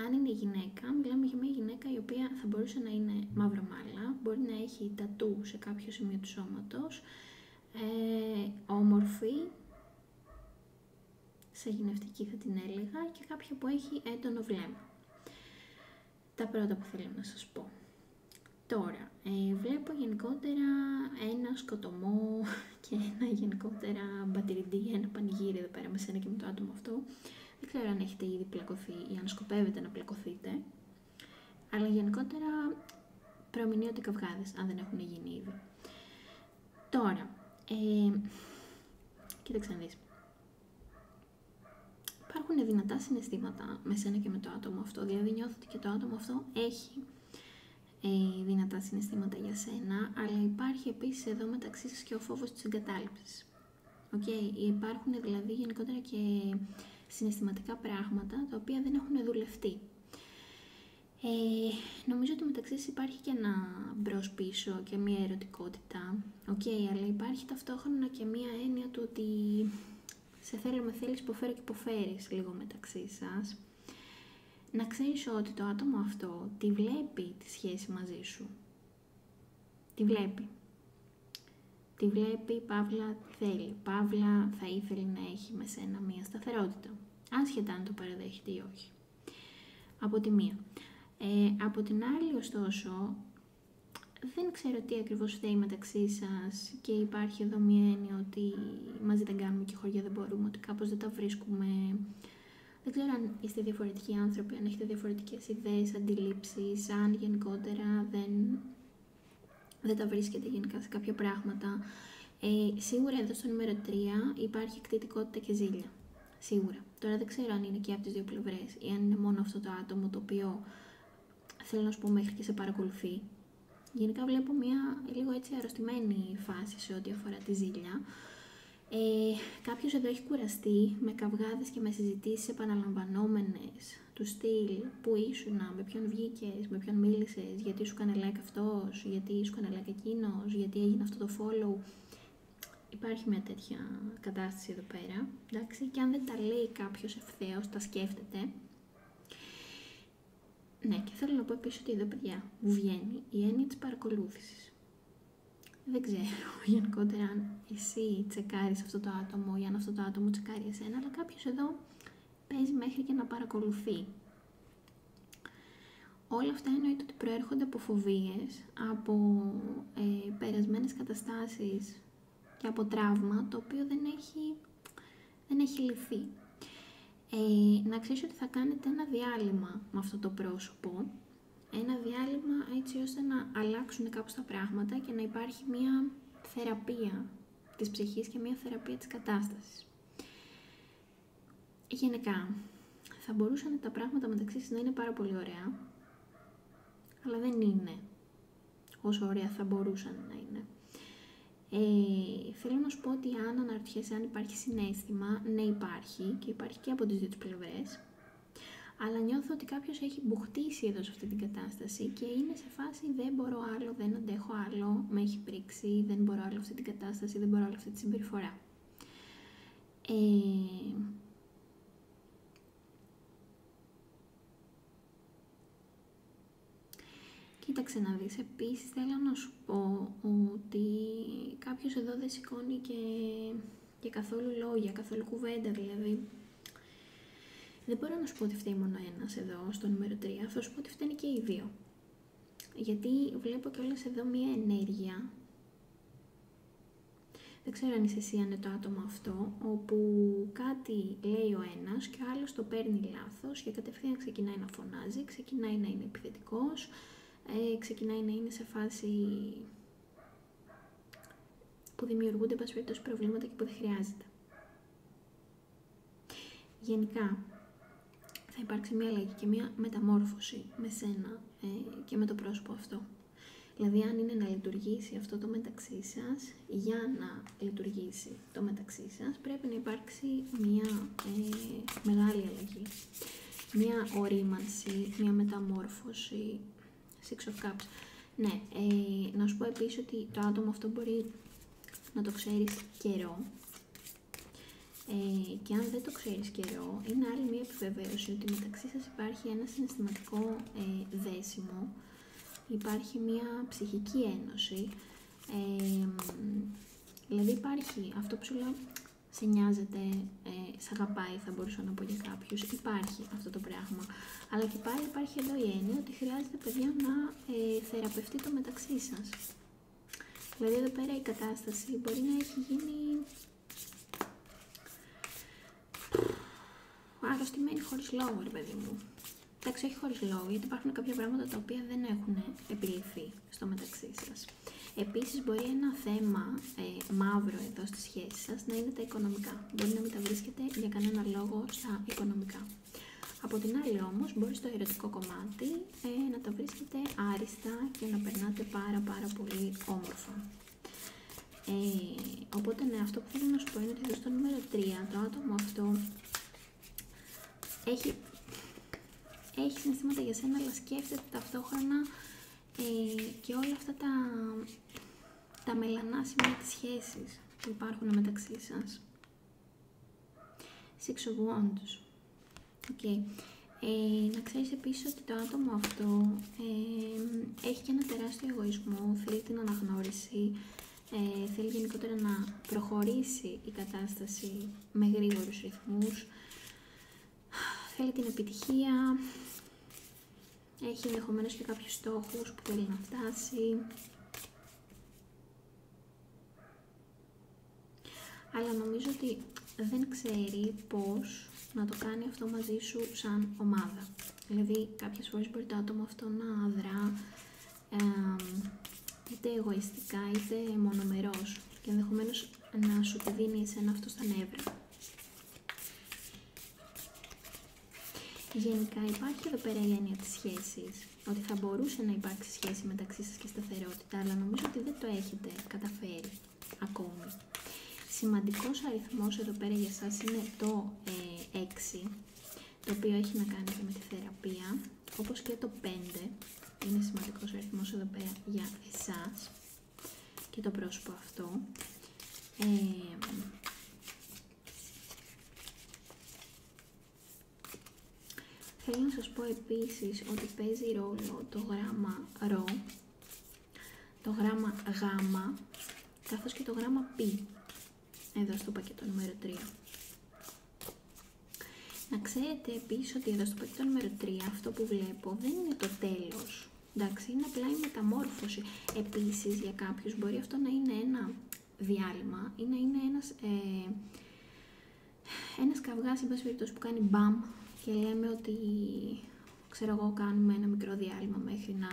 Αν είναι γυναίκα, μιλάμε για μια γυναίκα η οποία θα μπορούσε να είναι μαύρα μάλα, μπορεί να έχει τατού σε κάποιο σημείο του σώματος, όμορφη, σαγηνευτική θα την έλεγα, και κάποια που έχει έντονο βλέμμα. Τα πρώτα που θέλω να σας πω. Τώρα, βλέπω γενικότερα ένα σκοτωμό και ένα γενικότερα μπατηριντή, ένα πανηγύρι εδώ πέρα με σένα και με το άτομο αυτό. Δεν ξέρω αν έχετε ήδη πλακωθεί ή αν σκοπεύετε να πλακωθείτε, αλλά γενικότερα προμηνύονται καυγάδες, αν δεν έχουν γίνει ήδη. Τώρα, κοίταξε να δεις. Υπάρχουν δυνατά συναισθήματα με σένα και με το άτομο αυτό, δηλαδή νιώθω ότι και το άτομο αυτό έχει δυνατά συναισθήματα για σένα, αλλά υπάρχει επίσης εδώ μεταξύ σας και ο φόβος της εγκατάλειψης. Υπάρχουν δηλαδή γενικότερα και συναισθηματικά πράγματα τα οποία δεν έχουν δουλευτεί. Νομίζω ότι μεταξύ σας υπάρχει και ένα μπρος πίσω και μια ερωτικότητα, αλλά υπάρχει ταυτόχρονα και μια έννοια του ότι σε θέλω με θέλεις, υποφέρω και υποφέρεις λίγο μεταξύ σας. Να ξέρεις ότι το άτομο αυτό τη βλέπει τη σχέση μαζί σου. Τη βλέπει. Τη βλέπει, παύλα θέλει. Παύλα θα ήθελε να έχει με σένα μία σταθερότητα. Άσχετα αν το παραδέχεται ή όχι. Από τη μία. Από την άλλη, ωστόσο, δεν ξέρω τι ακριβώς φταίει μεταξύ σας και υπάρχει εδώ μία έννοια ότι μαζί δεν κάνουμε και χωριά δεν μπορούμε, ότι κάπως δεν τα βρίσκουμε. Δεν ξέρω αν είστε διαφορετικοί άνθρωποι, αν έχετε διαφορετικές ιδέες, αντιλήψεις, αν γενικότερα δεν τα βρίσκετε γενικά σε κάποια πράγματα. Σίγουρα εδώ στο νούμερο 3 υπάρχει εκτιτικότητα και ζήλια. Σίγουρα. Τώρα δεν ξέρω αν είναι και από τις δύο πλευρές ή αν είναι μόνο αυτό το άτομο το οποίο θέλω να σου πω μέχρι και σε παρακολουθεί. Γενικά βλέπω μια λίγο έτσι αρρωστημένη φάση σε ό,τι αφορά τη ζήλια. Κάποιος εδώ έχει κουραστεί με καυγάδες και με συζητήσεις επαναλαμβανόμενες του στυλ που ήσουνα, με ποιον βγήκες, με ποιον μίλησες, γιατί σου έκανε like αυτός, γιατί σου έκανε like εκείνος, γιατί έγινε αυτό το follow. Υπάρχει μια τέτοια κατάσταση εδώ πέρα, εντάξει, και αν δεν τα λέει κάποιος ευθέως, τα σκέφτεται. Ναι, και θέλω να πω επίσης ότι εδώ, παιδιά, μου βγαίνει η έννοια της παρακολούθησης. Δεν ξέρω γενικότερα αν εσύ τσεκάρεις αυτό το άτομο ή αν αυτό το άτομο τσεκάρει εσένα, αλλά κάποιος εδώ παίζει μέχρι και να παρακολουθεί. Όλα αυτά εννοείται ότι προέρχονται από φοβίες, από περασμένες καταστάσεις και από τραύμα, το οποίο δεν έχει λυθεί. Να ξέρεις ότι θα κάνετε ένα διάλειμμα με αυτό το πρόσωπο, ένα διάλειμμα έτσι ώστε να αλλάξουν κάπως τα πράγματα και να υπάρχει μια θεραπεία της ψυχής και μια θεραπεία της κατάστασης. Γενικά, θα μπορούσαν τα πράγματα μεταξύ σας να είναι πάρα πολύ ωραία, αλλά δεν είναι όσο ωραία θα μπορούσαν να είναι. Θέλω να σου πω ότι αν αναρωτιέσαι αν υπάρχει συναίσθημα, ναι υπάρχει και υπάρχει και από τις δύο τις πλευρές, αλλά νιώθω ότι κάποιος έχει μπουχτίσει εδώ σε αυτή την κατάσταση και είναι σε φάση δεν μπορώ άλλο, δεν αντέχω άλλο, με έχει πρίξει, δεν μπορώ άλλο αυτή την κατάσταση, δεν μπορώ άλλο αυτή τη συμπεριφορά. Κοίταξε να δεις, επίσης θέλω να σου πω ότι κάποιος εδώ δεν σηκώνει και καθόλου λόγια, καθόλου κουβέντα, δηλαδή. Δεν μπορώ να σου πω ότι φταίει μόνο ένας εδώ, στο νούμερο 3, θα σου πω ότι φταίνουν και οι δύο. Γιατί βλέπω κιόλας εδώ μία ενέργεια, δεν ξέρω αν είσαι εσύ, αν είναι το άτομο αυτό, όπου κάτι λέει ο ένας και ο άλλος το παίρνει λάθος και κατευθείαν ξεκινάει να φωνάζει, ξεκινάει να είναι επιθετικός, ξεκινάει να είναι σε φάση που δημιουργούνται πασπεριτώς προβλήματα και που δεν χρειάζεται. Γενικά, θα υπάρξει μια αλλαγή και μια μεταμόρφωση με σένα και με το πρόσωπο αυτό. Δηλαδή, αν είναι να λειτουργήσει αυτό το μεταξύ σας, για να λειτουργήσει το μεταξύ σας, πρέπει να υπάρξει μια μεγάλη αλλαγή. Μια ορίμανση, μια μεταμόρφωση. Six of Cups. Ναι, να σου πω επίσης ότι το άτομο αυτό μπορεί να το ξέρεις καιρό. Και αν δεν το ξέρεις καιρό, είναι άλλη μια επιβεβαίωση ότι μεταξύ σας υπάρχει ένα συναισθηματικό δέσιμο, υπάρχει μια ψυχική ένωση, δηλαδή υπάρχει αυτό που σου λέω, σε νοιάζεται, σε αγαπάει, θα μπορούσα να πω για κάποιους, υπάρχει αυτό το πράγμα. Αλλά και πάλι υπάρχει εδώ η έννοια ότι χρειάζεται, παιδιά, να θεραπευτεί το μεταξύ σας. Δηλαδή εδώ πέρα η κατάσταση μπορεί να έχει γίνει αρρωστημένη χωρίς λόγο, ρε παιδί μου. Εντάξει, όχι χωρίς λόγο, γιατί υπάρχουν κάποια πράγματα τα οποία δεν έχουν επιληθεί στο μεταξύ σας. Επίσης, μπορεί ένα θέμα μαύρο εδώ στη σχέση σας να είναι τα οικονομικά. Μπορεί να μην τα βρίσκετε για κανένα λόγο στα οικονομικά. Από την άλλη όμως, μπορεί στο ερωτικό κομμάτι να τα βρίσκετε άριστα και να περνάτε πάρα πολύ όμορφα. Οπότε, ναι, αυτό που θέλω να σου πω είναι ότι εδώ στο νούμερο 3, το άτομο αυτό έχει συναισθήματα για σένα, αλλά σκέφτεται ταυτόχρονα και όλα αυτά τα μελανά σημεία της σχέσης που υπάρχουν μεταξύ σας. Six of Wands. Okay. Να ξέρεις επίσης ότι το άτομο αυτό έχει και ένα τεράστιο εγωισμό, θέλει την αναγνώριση, θέλει γενικότερα να προχωρήσει η κατάσταση με γρήγορους ρυθμούς, θέλει την επιτυχία, έχει ενδεχομένως και κάποιους στόχους που θέλει να φτάσει. Αλλά νομίζω ότι δεν ξέρει πώς να το κάνει αυτό μαζί σου σαν ομάδα. Δηλαδή κάποιες φορές μπορεί το άτομο αυτό να δρά είτε εγωιστικά είτε μονομερός και ενδεχομένως να σου τη δίνει εσένα αυτό στα νεύρα. Γενικά υπάρχει εδώ πέρα η έννοια της σχέσης, ότι θα μπορούσε να υπάρξει σχέση μεταξύ σας και σταθερότητα, αλλά νομίζω ότι δεν το έχετε καταφέρει ακόμη. Σημαντικός αριθμός εδώ πέρα για σας είναι το 6, το οποίο έχει να κάνει και με τη θεραπεία, όπως και το 5, είναι σημαντικός αριθμός εδώ πέρα για εσάς και το πρόσωπο αυτό. Θέλω να σας πω επίσης ότι παίζει ρόλο το γράμμα ρο, το γράμμα Γ, καθώς και το γράμμα Π, εδώ στο πακέτο νούμερο 3. Να ξέρετε επίσης ότι εδώ στο πακέτο νούμερο 3 αυτό που βλέπω δεν είναι το τέλος. Εντάξει, είναι απλά η μεταμόρφωση. Επίσης για κάποιους μπορεί αυτό να είναι ένα διάλειμμα ή να είναι ένας καυγάς, εν πάση περιπτώσει, που κάνει μπαμ και λέμε ότι, ξέρω εγώ, κάνουμε ένα μικρό διάλειμμα μέχρι να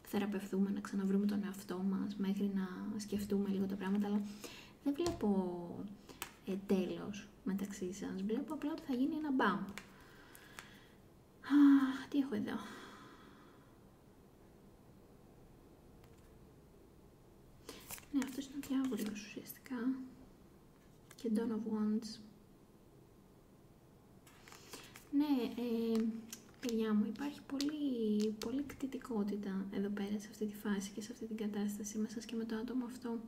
θεραπευτούμε, να ξαναβρούμε τον εαυτό μας, μέχρι να σκεφτούμε λίγο τα πράγματα, αλλά δεν βλέπω τέλος μεταξύ σας. Βλέπω απλά ότι θα γίνει ένα μπαμ. Τι έχω εδώ. Ναι, αυτός είναι ο διάβολος ουσιαστικά. Και Dawn of Wands. Ναι, παιδιά μου, υπάρχει πολύ κτητικότητα εδώ πέρα σε αυτή τη φάση και σε αυτή την κατάσταση μέσα και με το άτομο αυτό.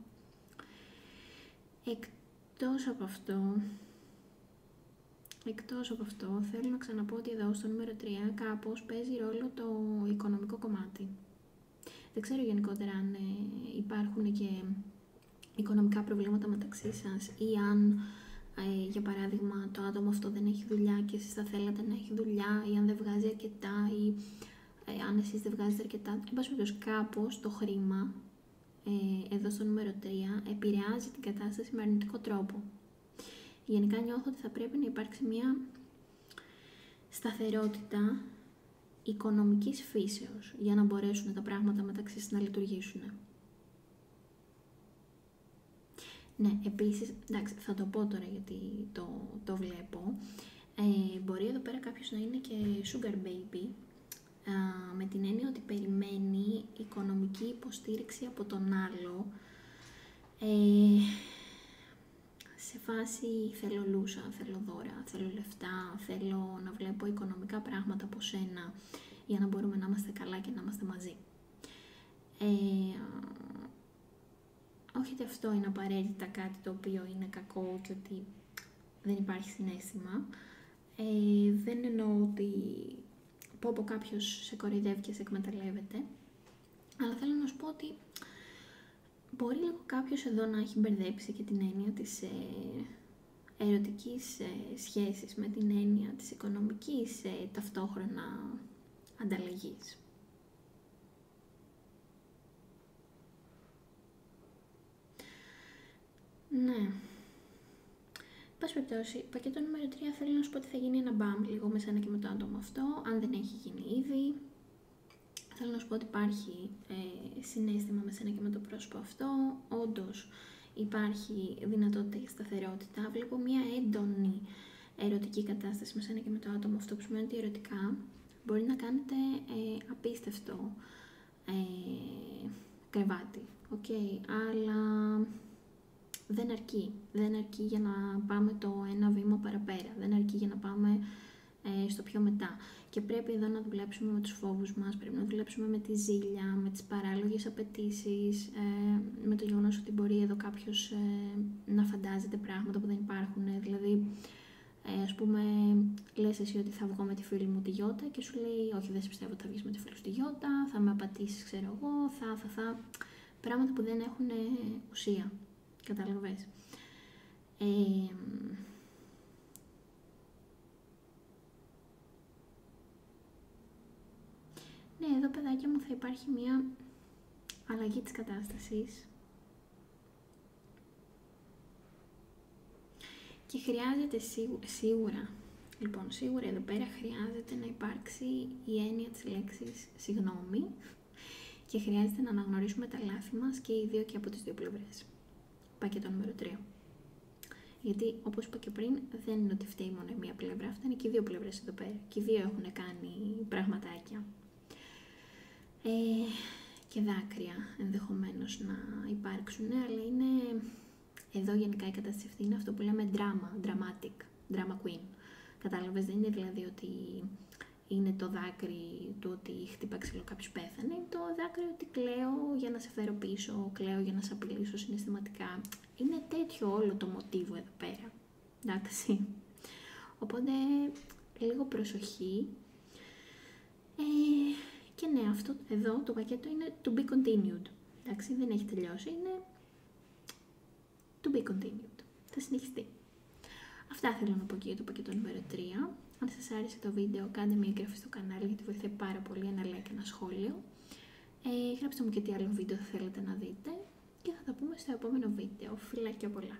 Εκτός από αυτό, θέλω να ξαναπώ ότι εδώ στο νούμερο 3 κάπως παίζει ρόλο το οικονομικό κομμάτι. Δεν ξέρω γενικότερα αν υπάρχουν και οικονομικά προβλήματα μεταξύ σας ή αν, για παράδειγμα, το άτομο αυτό δεν έχει δουλειά και εσείς θα θέλατε να έχει δουλειά ή αν δεν βγάζει αρκετά ή αν εσείς δεν βγάζετε αρκετά. Εν πάση περιπτώσει, κάπως το χρήμα εδώ στο νούμερο 3 επηρεάζει την κατάσταση με αρνητικό τρόπο. Γενικά νιώθω ότι θα πρέπει να υπάρξει μια σταθερότητα οικονομικής φύσεως για να μπορέσουν τα πράγματα μεταξύ σας να λειτουργήσουν. Ναι, επίσης, εντάξει, θα το πω τώρα γιατί το βλέπω. Μπορεί εδώ πέρα κάποιος να είναι και sugar baby, με την έννοια ότι περιμένει οικονομική υποστήριξη από τον άλλο, σε φάση θέλω λούσα, θέλω δώρα, θέλω λεφτά, θέλω να βλέπω οικονομικά πράγματα από σένα για να μπορούμε να είμαστε καλά και να είμαστε μαζί. Όχι ότι αυτό είναι απαραίτητα κάτι το οποίο είναι κακό και ότι δεν υπάρχει συναίσθημα. Δεν εννοώ ότι πω κάποιος σε κοροϊδεύει και σε εκμεταλλεύεται, αλλά θέλω να σου πω ότι μπορεί λίγο κάποιος εδώ να έχει μπερδέψει και την έννοια της ερωτικής σχέσης με την έννοια της οικονομικής ταυτόχρονα ανταλλαγής. Ναι. Πάση περιπτώσει, πακέτο νούμερο 3 θέλω να σου πω ότι θα γίνει ένα μπαμ λίγο με σένα και με το άτομο αυτό, αν δεν έχει γίνει ήδη. Θέλω να σου πω ότι υπάρχει συναίσθημα με σένα και με το πρόσωπο αυτό. Όντως υπάρχει δυνατότητα για σταθερότητα. Βλέπω μια έντονη ερωτική κατάσταση με σένα και με το άτομο αυτό, που σημαίνει ότι ερωτικά μπορεί να κάνετε απίστευτο κρεβάτι. Αλλά δεν αρκεί. Δεν αρκεί για να πάμε το ένα βήμα παραπέρα. Δεν αρκεί για να πάμε στο πιο μετά. Και πρέπει εδώ να δουλέψουμε με τους φόβους μας, πρέπει να δουλέψουμε με τη ζήλια, με τις παράλογες απαιτήσεις, με το γεγονός ότι μπορεί εδώ κάποιος να φαντάζεται πράγματα που δεν υπάρχουν. Δηλαδή, ας πούμε, λες εσύ ότι θα βγω με τη φίλη μου τη Γιώτα και σου λέει όχι, δεν σε πιστεύω ότι θα βγεις με τη φίλη σου τη Γιώτα, θα με απατήσεις, ξέρω εγώ, θα. Πράγματα που δεν έχουν ουσία. Καταλαβες. Ναι, εδώ παιδάκια μου θα υπάρχει μια αλλαγή της κατάστασης και χρειάζεται σίγουρα, λοιπόν, σίγουρα εδώ πέρα χρειάζεται να υπάρξει η έννοια της λέξης συγγνώμη και χρειάζεται να αναγνωρίσουμε τα λάθη μας και οι δύο και από τις δύο πλευρές. Πακέτο νούμερο 3. Γιατί, όπως είπα και πριν, δεν είναι ότι φταίει μόνο η μία πλευρά, αυτά είναι και οι δύο πλευρές εδώ πέρα. Και οι δύο έχουν κάνει πραγματάκια. Και δάκρυα ενδεχομένως να υπάρξουν, αλλά είναι εδώ γενικά η κατάσταση αυτή είναι αυτό που λέμε drama queen. Κατάλαβες, δεν είναι δηλαδή ότι είναι το δάκρυ του ότι χτύπα ξύλο κάποιος πέθανε, είναι το δάκρυ ότι κλαίω για να σε φέρω πίσω, κλαίω για να σε απειλήσω συναισθηματικά. Είναι τέτοιο όλο το μοτίβο εδώ πέρα, εντάξει. Οπότε λίγο προσοχή. Και ναι, αυτό εδώ το πακέτο είναι to be continued. Εντάξει, δεν έχει τελειώσει, είναι to be continued. Θα συνεχιστεί. Αυτά θέλω να πω και για το πακέτο νούμερο 3. Αν σας άρεσε το βίντεο, κάντε μια εγγραφή στο κανάλι γιατί βοηθάει πάρα πολύ, ένα like και ένα σχόλιο. Γράψτε μου και τι άλλο βίντεο θέλετε να δείτε και θα τα πούμε στο επόμενο βίντεο. Φιλάκια πολλά!